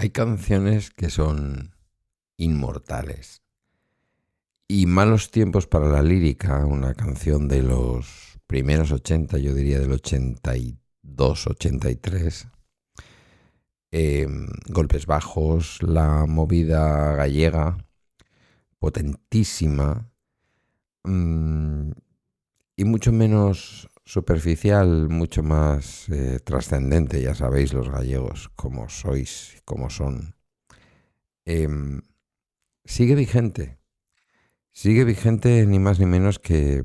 Hay canciones que son inmortales. Y Malos tiempos para la lírica, una canción de los primeros 80, yo diría del 82, 83. Golpes bajos, la movida gallega, potentísima, mm, y mucho menos superficial, mucho más trascendente. Ya sabéis los gallegos cómo sois, cómo son. Em, sigue vigente. Sigue vigente ni más ni menos que,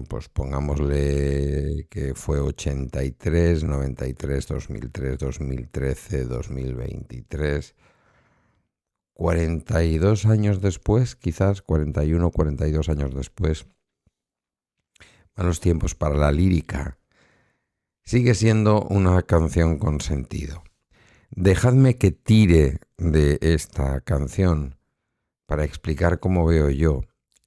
pues pongámosle que fue 83, 93, 2003, 2013, 2023. 42 años después, quizás 41, 42 años después, Malos tiempos para la lírica sigue siendo una canción con sentido. Dejadme que tire de esta canción para explicar cómo veo yo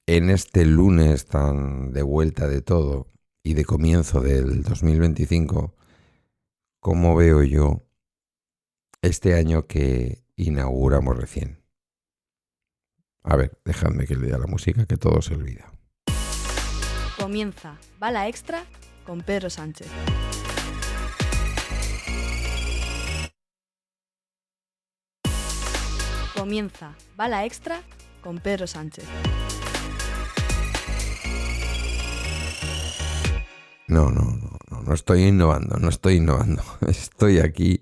en este lunes tan de vuelta de todo y de comienzo del 2025, cómo veo yo este año que inauguramos recién. A ver, dejadme que le dé a la música que todo se olvida. Comienza Bala Extra con Pedro Sánchez. Comienza Bala Extra con Pedro Sánchez. No estoy innovando. Estoy aquí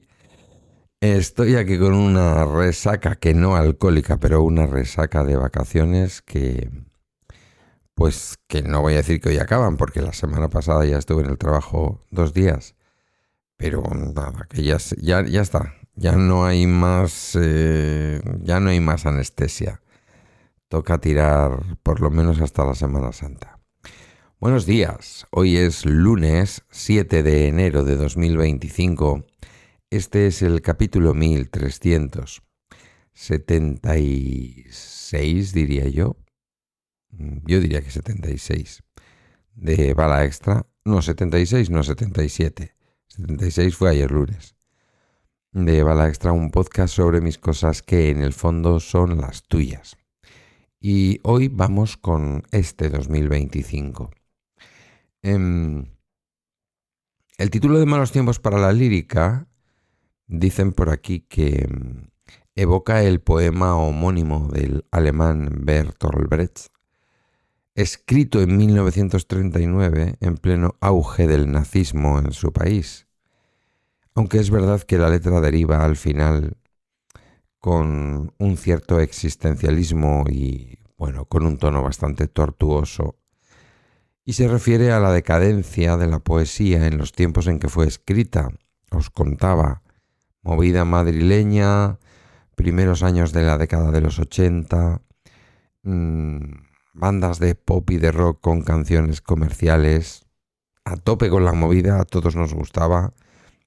con una resaca que no alcohólica, pero una resaca de vacaciones que, pues que no voy a decir que hoy acaban, porque la semana pasada ya estuve en el trabajo 2 días, pero nada, que ya está, ya no hay más anestesia. Toca tirar por lo menos hasta la Semana Santa. Buenos días, hoy es lunes 7 de enero de 2025. Este es el capítulo 1376, diría yo. Yo diría que 76 de Bala Extra. No, 76, no 77. 76 fue ayer lunes. De Bala Extra, un podcast sobre mis cosas que en el fondo son las tuyas. Y hoy vamos con este 2025. El título de Malos tiempos para la lírica, dicen por aquí que evoca el poema homónimo del alemán Bertolt Brecht, escrito en 1939 en pleno auge del nazismo en su país. Aunque es verdad que la letra deriva al final con un cierto existencialismo y, bueno, con un tono bastante tortuoso, y se refiere a la decadencia de la poesía en los tiempos en que fue escrita. Os contaba, movida madrileña, primeros años de la década de los 80, bandas de pop y de rock con canciones comerciales, a tope con la movida, a todos nos gustaba,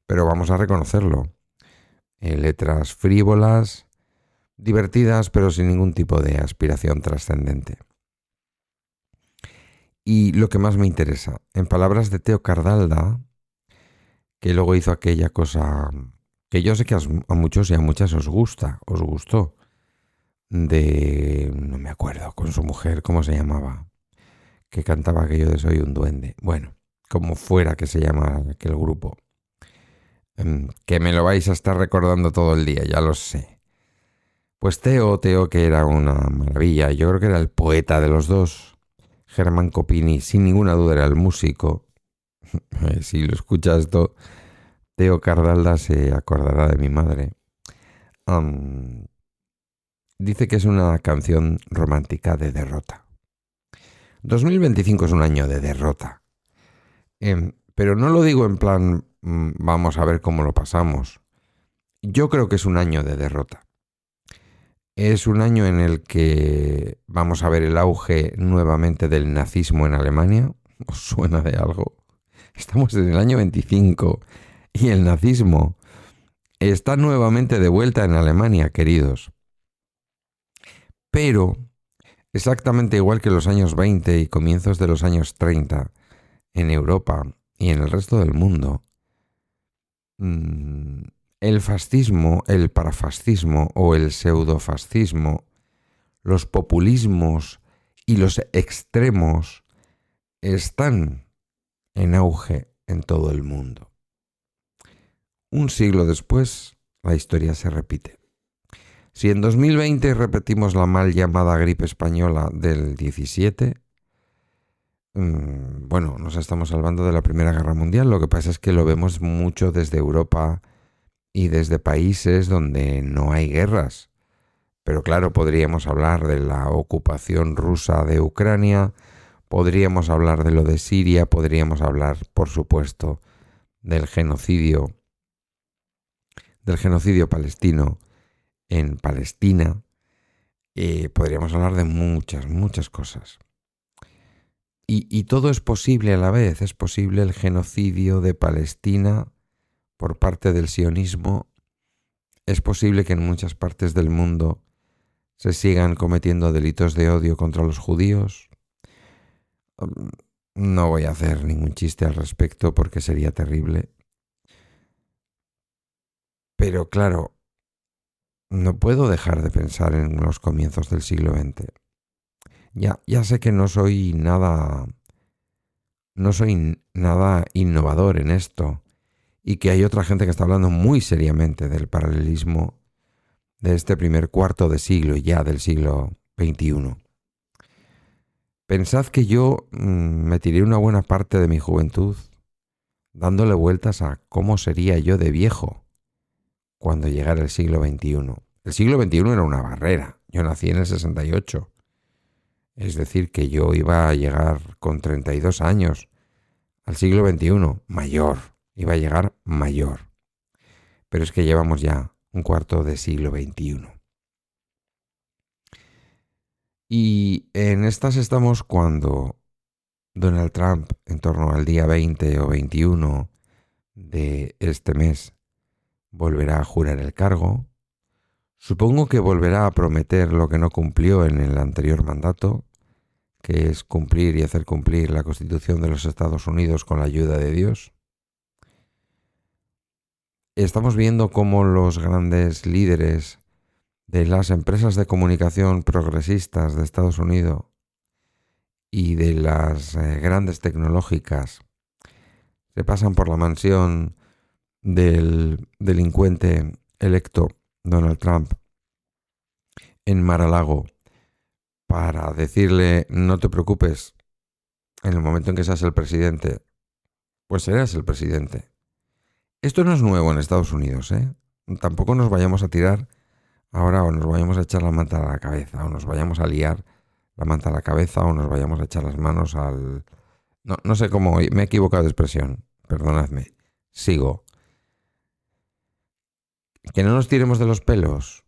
pero vamos a reconocerlo. Letras frívolas, divertidas, pero sin ningún tipo de aspiración trascendente. Y lo que más me interesa, en palabras de Teo Cardalda, que luego hizo aquella cosa que yo sé que a muchos y a muchas os gustó, no me acuerdo, con su mujer, ¿cómo se llamaba? Que cantaba aquello de Soy un duende. Bueno, como fuera que se llama aquel grupo. Que me lo vais a estar recordando todo el día, ya lo sé. Pues Teo, que era una maravilla, yo creo que era el poeta de los dos. Germán Copini, sin ninguna duda, era el músico. Si lo escucha esto, Teo Cardalda se acordará de mi madre. Dice que es una canción romántica de derrota. 2025 es un año de derrota. Pero no lo digo en plan, vamos a ver cómo lo pasamos. Yo creo que es un año de derrota. Es un año en el que vamos a ver el auge nuevamente del nazismo en Alemania. ¿Os suena de algo? Estamos en el año 25 y el nazismo está nuevamente de vuelta en Alemania, queridos. Pero, exactamente igual que los años 20 y comienzos de los años 30 en Europa y en el resto del mundo, el fascismo, el parafascismo o el pseudofascismo, los populismos y los extremos están en auge en todo el mundo. Un siglo después, la historia se repite. Si en 2020 repetimos la mal llamada gripe española del 17, bueno, nos estamos salvando de la Primera Guerra Mundial. Lo que pasa es que lo vemos mucho desde Europa y desde países donde no hay guerras. Pero claro, podríamos hablar de la ocupación rusa de Ucrania, podríamos hablar de lo de Siria, podríamos hablar, por supuesto, del genocidio palestino en Palestina. Podríamos hablar de muchas cosas. Y todo es posible a la vez. Es posible el genocidio de Palestina por parte del sionismo. Es posible que en muchas partes del mundo se sigan cometiendo delitos de odio contra los judíos. No voy a hacer ningún chiste al respecto porque sería terrible. Pero claro, no puedo dejar de pensar en los comienzos del siglo XX. Ya sé que no soy nada innovador en esto y que hay otra gente que está hablando muy seriamente del paralelismo de este primer cuarto de siglo y ya del siglo XXI. Pensad que yo me tiré una buena parte de mi juventud dándole vueltas a cómo sería yo de viejo cuando llegara el siglo XXI. El siglo XXI era una barrera. Yo nací en el 68. Es decir, que yo iba a llegar con 32 años al siglo XXI, mayor. Iba a llegar mayor. Pero es que llevamos ya un cuarto de siglo XXI. Y en estas estamos cuando Donald Trump, en torno al día 20 o 21 de este mes, volverá a jurar el cargo. Supongo que volverá a prometer lo que no cumplió en el anterior mandato, que es cumplir y hacer cumplir la Constitución de los Estados Unidos con la ayuda de Dios. Estamos viendo cómo los grandes líderes de las empresas de comunicación progresistas de Estados Unidos y de las grandes tecnológicas se pasan por la mansión del delincuente electo Donald Trump en Mar-a-Lago para decirle: no te preocupes, en el momento en que seas el presidente, pues serás el presidente. Esto no es nuevo en Estados Unidos, ¿eh? Tampoco nos vayamos a tirar ahora o nos vayamos a echar la manta a la cabeza o nos vayamos a liar la manta a la cabeza o nos vayamos a echar las manos al... No sé cómo, me he equivocado de expresión, perdonadme. Sigo. Que no nos tiremos de los pelos,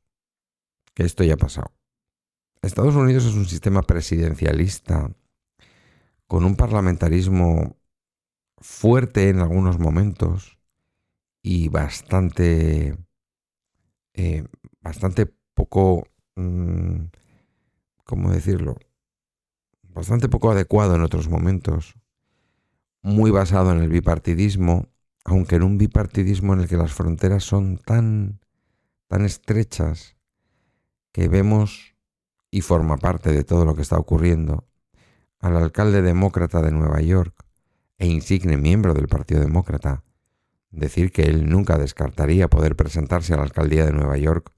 que esto ya ha pasado. Estados Unidos es un sistema presidencialista con un parlamentarismo fuerte en algunos momentos y bastante poco, ¿cómo decirlo? Bastante poco adecuado en otros momentos, muy basado en el bipartidismo, aunque en un bipartidismo en el que las fronteras son tan estrechas que vemos, y forma parte de todo lo que está ocurriendo, al alcalde demócrata de Nueva York e insigne miembro del Partido Demócrata decir que él nunca descartaría poder presentarse a la alcaldía de Nueva York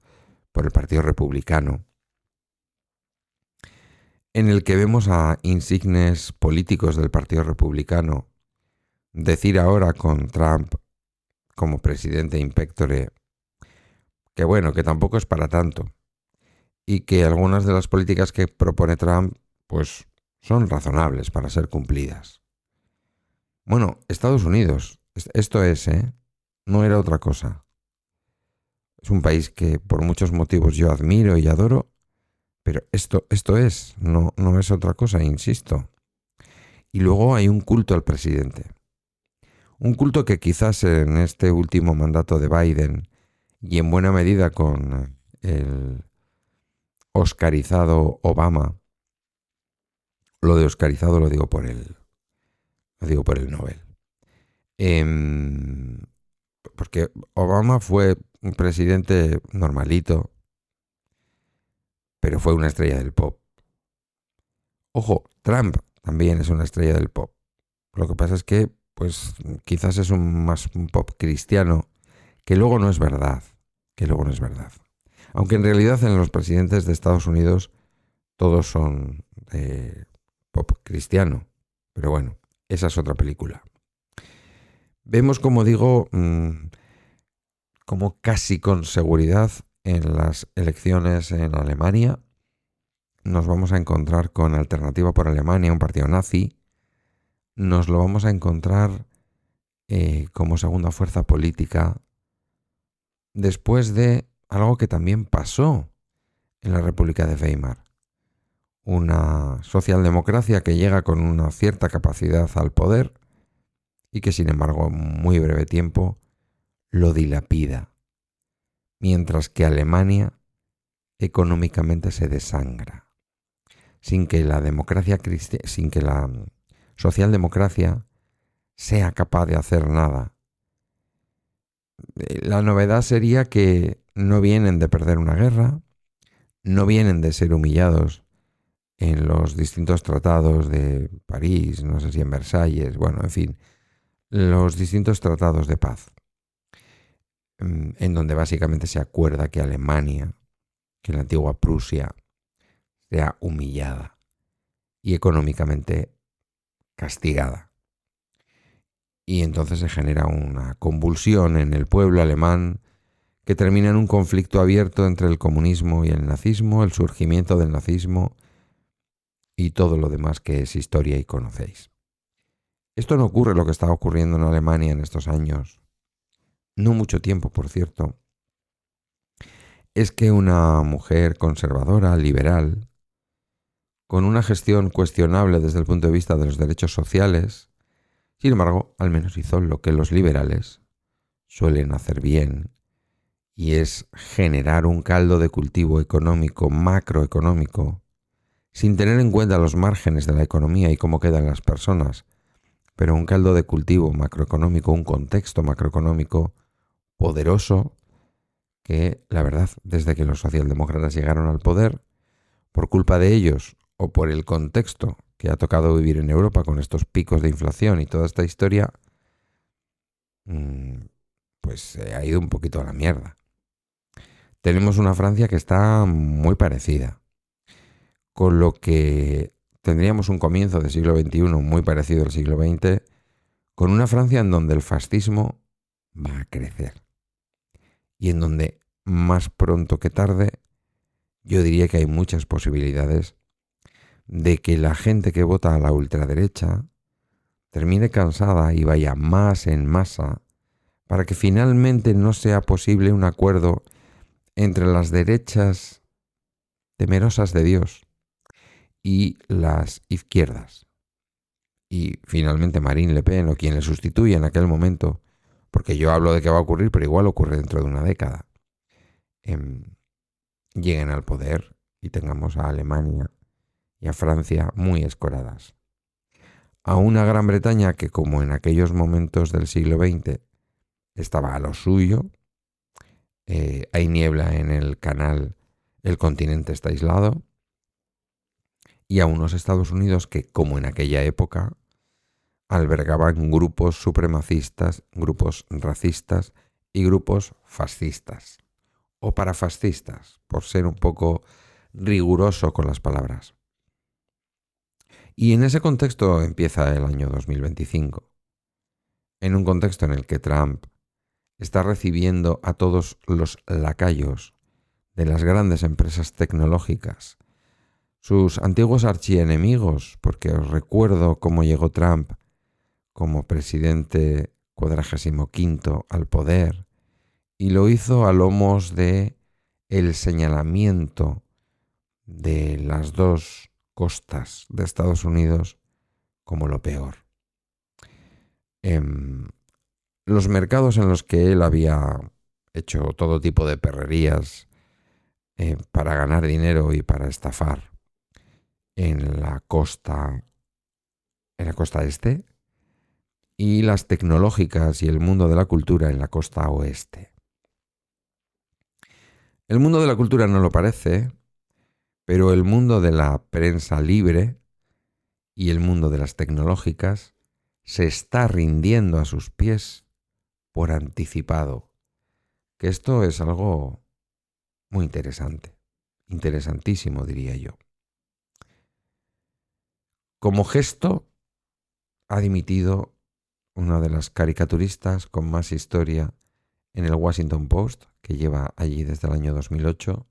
por el Partido Republicano, en el que vemos a insignes políticos del Partido Republicano decir ahora con Trump como presidente in pectore que bueno, que tampoco es para tanto y que algunas de las políticas que propone Trump pues son razonables para ser cumplidas. Bueno, Estados Unidos, esto es, no era otra cosa. Es un país que por muchos motivos yo admiro y adoro, pero esto es, no es otra cosa, insisto. Y luego hay un culto al presidente. Un culto que quizás en este último mandato de Biden y en buena medida con el oscarizado Obama, lo de oscarizado lo digo por el Nobel. Porque Obama fue un presidente normalito, pero fue una estrella del pop. Ojo, Trump también es una estrella del pop. Lo que pasa es que, pues, quizás es más un pop cristiano, que luego no es verdad. Aunque en realidad en los presidentes de Estados Unidos todos son de pop cristiano. Pero bueno, esa es otra película. Vemos, como digo, como casi con seguridad en las elecciones en Alemania nos vamos a encontrar con Alternativa por Alemania, un partido nazi. Nos lo vamos a encontrar como segunda fuerza política después de algo que también pasó en la República de Weimar. Una socialdemocracia que llega con una cierta capacidad al poder y que, sin embargo, en muy breve tiempo lo dilapida, mientras que Alemania económicamente se desangra, sin que la socialdemocracia sea capaz de hacer nada. La novedad sería que no vienen de perder una guerra, no vienen de ser humillados en los distintos tratados de París, no sé si en Versalles, bueno, en fin, los distintos tratados de paz, en donde básicamente se acuerda que Alemania, que la antigua Prusia, sea humillada y económicamente castigada. Y entonces se genera una convulsión en el pueblo alemán que termina en un conflicto abierto entre el comunismo y el nazismo, el surgimiento del nazismo y todo lo demás que es historia y conocéis. Esto no ocurre lo que está ocurriendo en Alemania en estos años, no mucho tiempo, por cierto. Es que una mujer conservadora, liberal, con una gestión cuestionable desde el punto de vista de los derechos sociales, sin embargo, al menos hizo lo que los liberales suelen hacer bien, y es generar un caldo de cultivo económico, macroeconómico, sin tener en cuenta los márgenes de la economía y cómo quedan las personas, pero un caldo de cultivo macroeconómico, un contexto macroeconómico poderoso que, la verdad, desde que los socialdemócratas llegaron al poder, por culpa de ellos o por el contexto que ha tocado vivir en Europa con estos picos de inflación y toda esta historia, pues se ha ido un poquito a la mierda. Tenemos una Francia que está muy parecida, con lo que tendríamos un comienzo del siglo XXI muy parecido al siglo XX, con una Francia en donde el fascismo va a crecer y en donde más pronto que tarde yo diría que hay muchas posibilidades de que la gente que vota a la ultraderecha termine cansada y vaya más en masa para que finalmente no sea posible un acuerdo entre las derechas temerosas de Dios y las izquierdas. Y finalmente Marine Le Pen o quien le sustituya en aquel momento, porque yo hablo de que va a ocurrir, pero igual ocurre dentro de una década, lleguen al poder y tengamos a Alemania y a Francia muy escoradas. A una Gran Bretaña que, como en aquellos momentos del siglo XX, estaba a lo suyo, hay niebla en el canal, el continente está aislado, y a unos Estados Unidos que, como en aquella época, albergaban grupos supremacistas, grupos racistas y grupos fascistas, o parafascistas, por ser un poco riguroso con las palabras. Y en ese contexto empieza el año 2025, en un contexto en el que Trump está recibiendo a todos los lacayos de las grandes empresas tecnológicas, sus antiguos archienemigos, porque os recuerdo cómo llegó Trump como presidente 45º al poder, y lo hizo a lomos de el señalamiento de las dos costas de Estados Unidos como lo peor. Los mercados en los que él había hecho todo tipo de perrerías para ganar dinero y para estafar en la costa este, y las tecnológicas y el mundo de la cultura en la costa oeste. El mundo de la cultura no lo parece, pero el mundo de la prensa libre y el mundo de las tecnológicas se está rindiendo a sus pies por anticipado. Que esto es algo muy interesante, interesantísimo diría yo. Como gesto, ha dimitido una de las caricaturistas con más historia en el Washington Post, que lleva allí desde el año 2008,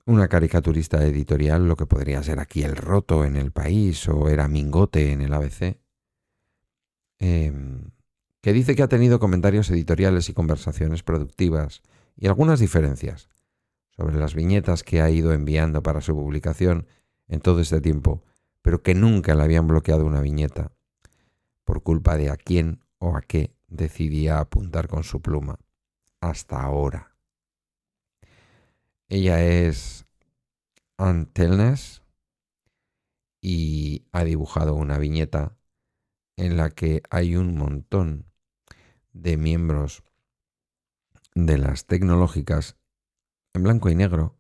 una caricaturista editorial, lo que podría ser aquí El Roto en El País o era Mingote en el ABC, que dice que ha tenido comentarios editoriales y conversaciones productivas y algunas diferencias sobre las viñetas que ha ido enviando para su publicación en todo este tiempo, pero que nunca le habían bloqueado una viñeta por culpa de a quién o a qué decidía apuntar con su pluma. Hasta ahora. Ella es Ann Telnes y ha dibujado una viñeta en la que hay un montón de miembros de las tecnológicas en blanco y negro,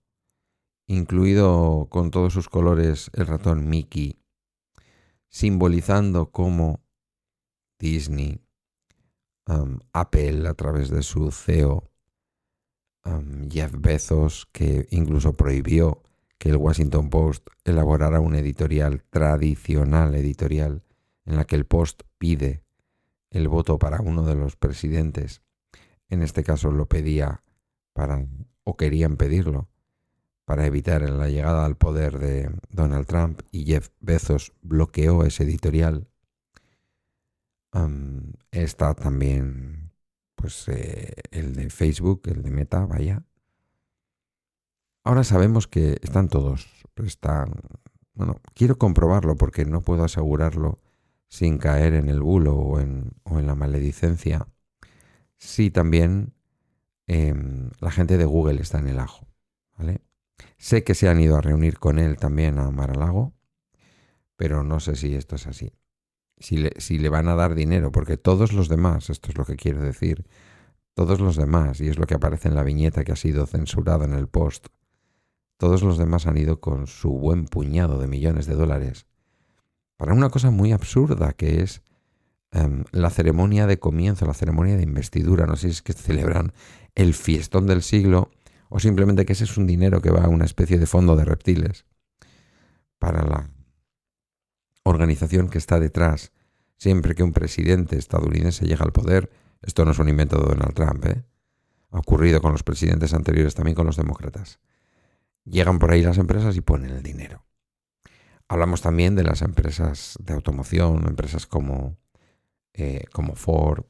incluido con todos sus colores el ratón Mickey, simbolizando cómo Disney, Apple a través de su CEO, Jeff Bezos, que incluso prohibió que el Washington Post elaborara un editorial tradicional, editorial, en la que el Post pide el voto para uno de los presidentes. En este caso lo pedía o querían pedirlo, para evitar la llegada al poder de Donald Trump, y Jeff Bezos bloqueó ese editorial. Está también pues el de Facebook, el de Meta, vaya. Ahora sabemos que están todos, bueno, quiero comprobarlo porque no puedo asegurarlo sin caer en el bulo o en la maledicencia. Sí, también la gente de Google está en el ajo, ¿vale? Sé que se han ido a reunir con él también a Mar-a-Lago, pero no sé si esto es así. Si le van a dar dinero, porque todos los demás, esto es lo que quiero decir, todos los demás, y es lo que aparece en la viñeta que ha sido censurada en el post, todos los demás han ido con su buen puñado de millones de dólares para una cosa muy absurda, que es la ceremonia de comienzo, la ceremonia de investidura. No sé si es que celebran el fiestón del siglo o simplemente que ese es un dinero que va a una especie de fondo de reptiles para la organización que está detrás. Siempre que un presidente estadounidense llega al poder, esto no es un invento de Donald Trump, ha ocurrido con los presidentes anteriores, también con los demócratas. Llegan por ahí las empresas y ponen el dinero. Hablamos también de las empresas de automoción, empresas como Ford,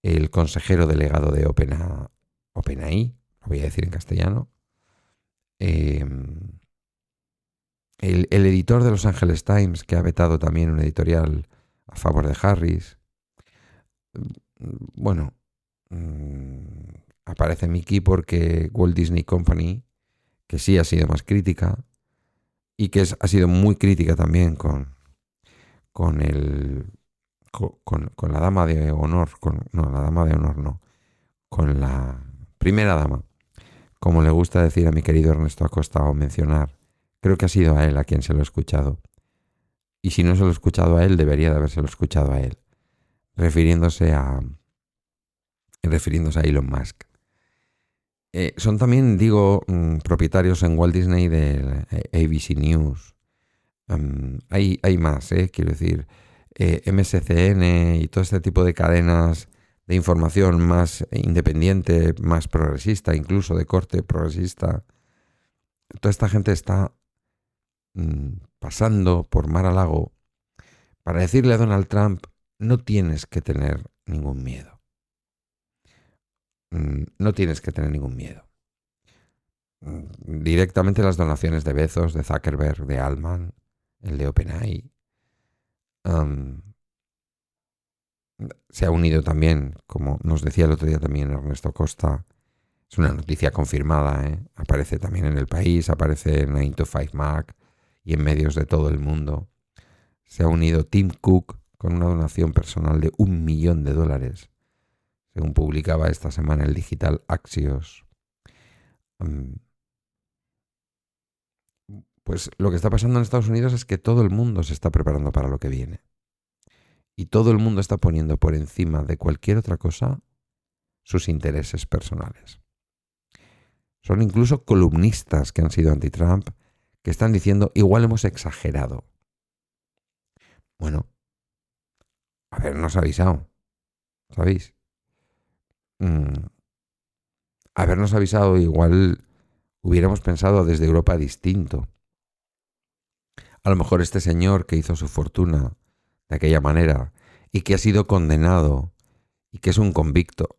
el consejero delegado de OpenAI, lo voy a decir en castellano, el editor de Los Angeles Times, que ha vetado también un editorial a favor de Harris. Bueno, aparece Mickey porque Walt Disney Company, que sí ha sido más crítica y que ha sido muy crítica también con la dama de honor, con la primera dama, como le gusta decir a mi querido Ernesto Acosta o mencionar. Creo que ha sido a él a quien se lo he escuchado. Y si no se lo he escuchado a él, debería de habérselo escuchado a él, refiriéndose a Elon Musk. Son también, propietarios en Walt Disney de ABC News. Hay más, quiero decir, MSCN y todo este tipo de cadenas de información más independiente, más progresista, incluso de corte progresista. Toda esta gente está pasando por Mar-a-Lago para decirle a Donald Trump: no tienes que tener ningún miedo. No tienes que tener ningún miedo. Directamente las donaciones de Bezos, de Zuckerberg, de Altman, el de OpenAI. Se ha unido también, como nos decía el otro día también Ernesto Costa, es una noticia confirmada, aparece también en El País, aparece en 9 to 5 Mac y en medios de todo el mundo. Se ha unido Tim Cook con una donación personal de $1 millón, según publicaba esta semana el digital Axios. Pues lo que está pasando en Estados Unidos es que todo el mundo se está preparando para lo que viene. Y todo el mundo está poniendo por encima de cualquier otra cosa sus intereses personales. Son incluso columnistas que han sido anti-Trump que están diciendo, igual hemos exagerado. Bueno, habernos avisado, ¿sabéis? Habernos avisado, igual hubiéramos pensado desde Europa distinto. A lo mejor este señor que hizo su fortuna de aquella manera y que ha sido condenado y que es un convicto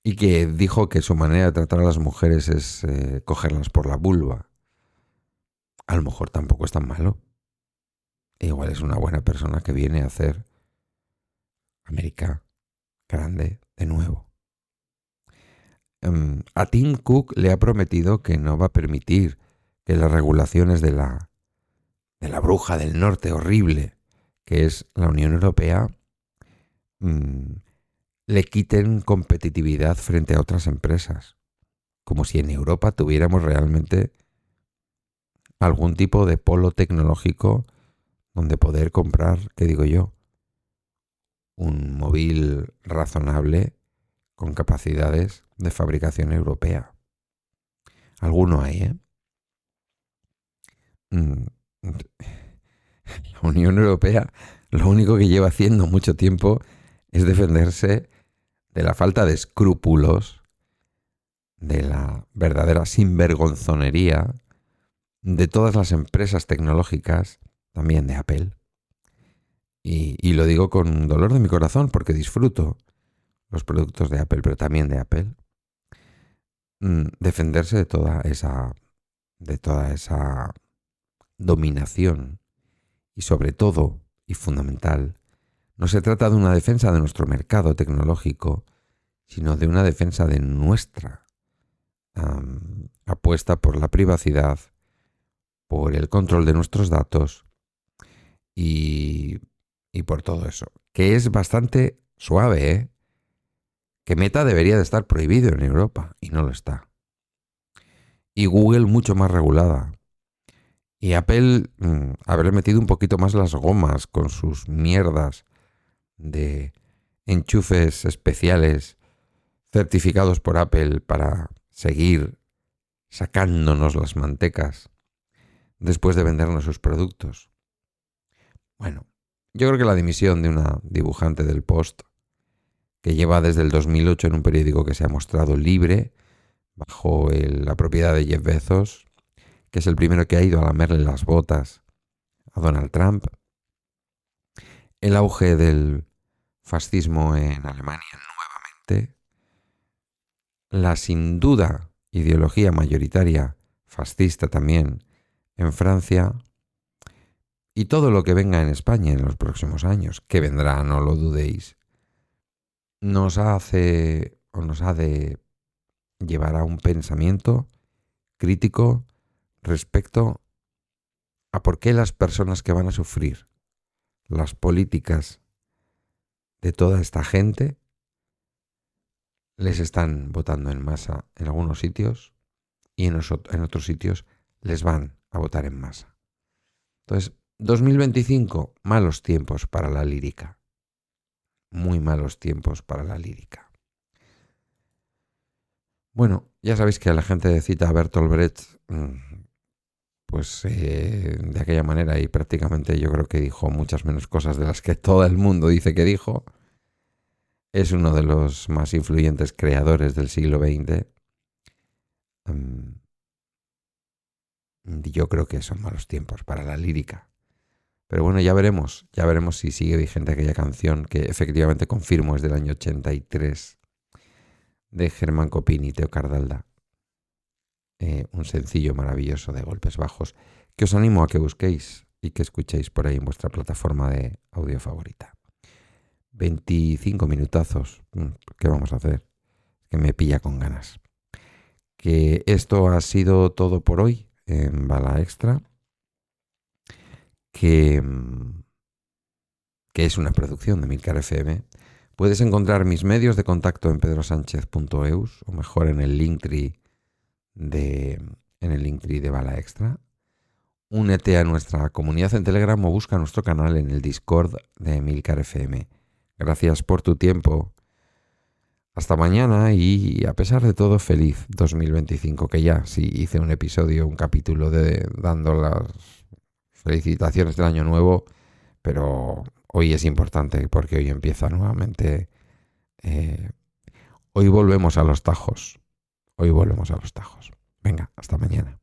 y que dijo que su manera de tratar a las mujeres es cogerlas por la vulva, a lo mejor tampoco es tan malo. Igual es una buena persona que viene a hacer América grande de nuevo. A Tim Cook le ha prometido que no va a permitir que las regulaciones de la bruja del norte horrible, que es la Unión Europea, le quiten competitividad frente a otras empresas. Como si en Europa tuviéramos realmente algún tipo de polo tecnológico donde poder comprar, ¿qué digo yo? Un móvil razonable con capacidades de fabricación europea. Alguno hay, ¿eh? La Unión Europea lo único que lleva haciendo mucho tiempo es defenderse de la falta de escrúpulos, de la verdadera sinvergonzonería de todas las empresas tecnológicas, también de Apple. Y lo digo con dolor de mi corazón porque disfruto los productos de Apple, pero también de Apple. Defenderse de toda esa dominación y sobre todo, y fundamental, no se trata de una defensa de nuestro mercado tecnológico, sino de una defensa de nuestra apuesta por la privacidad, por el control de nuestros datos y por todo eso. Que es bastante suave, ¿eh? Que Meta debería de estar prohibido en Europa y no lo está. Y Google mucho más regulada. Y Apple haber metido un poquito más las gomas con sus mierdas de enchufes especiales certificados por Apple para seguir sacándonos las mantecas después de vendernos sus productos. Bueno, yo creo que la dimisión de una dibujante del Post, que lleva desde el 2008 en un periódico que se ha mostrado libre, bajo la propiedad de Jeff Bezos, que es el primero que ha ido a lamerle las botas a Donald Trump, el auge del fascismo en Alemania nuevamente, la sin duda ideología mayoritaria fascista también en Francia y todo lo que venga en España en los próximos años, que vendrá, no lo dudéis, nos ha de llevar a un pensamiento crítico respecto a por qué las personas que van a sufrir las políticas de toda esta gente les están votando en masa en algunos sitios y en otros sitios les van a votar en masa. Entonces, 2025, malos tiempos para la lírica. Muy malos tiempos para la lírica. Bueno, ya sabéis que a la gente de cita a Bertolt Brecht, pues de aquella manera, y prácticamente yo creo que dijo muchas menos cosas de las que todo el mundo dice que dijo. Es uno de los más influyentes creadores del siglo XX. Yo creo que son malos tiempos para la lírica. Pero bueno, ya veremos si sigue vigente aquella canción que efectivamente confirmo es del año 83 de Germán Copini y Teo Cardalda. Un sencillo maravilloso de golpes bajos que os animo a que busquéis y que escuchéis por ahí en vuestra plataforma de audio favorita. 25 minutazos. ¿Qué vamos a hacer? Que me pilla con ganas. Que esto ha sido todo por hoy en Bala Extra. Que es una producción de Milcar FM Puedes encontrar mis medios de contacto en pedrosánchez.eus o mejor en el Linktree de Bala Extra. Únete a nuestra comunidad en Telegram o busca nuestro canal en el Discord de Emilcar FM. Gracias por tu tiempo. Hasta mañana y a pesar de todo, feliz 2025, que ya sí hice un capítulo dando las felicitaciones del año nuevo, pero hoy es importante porque hoy empieza nuevamente. Hoy volvemos a los tajos. Venga, hasta mañana.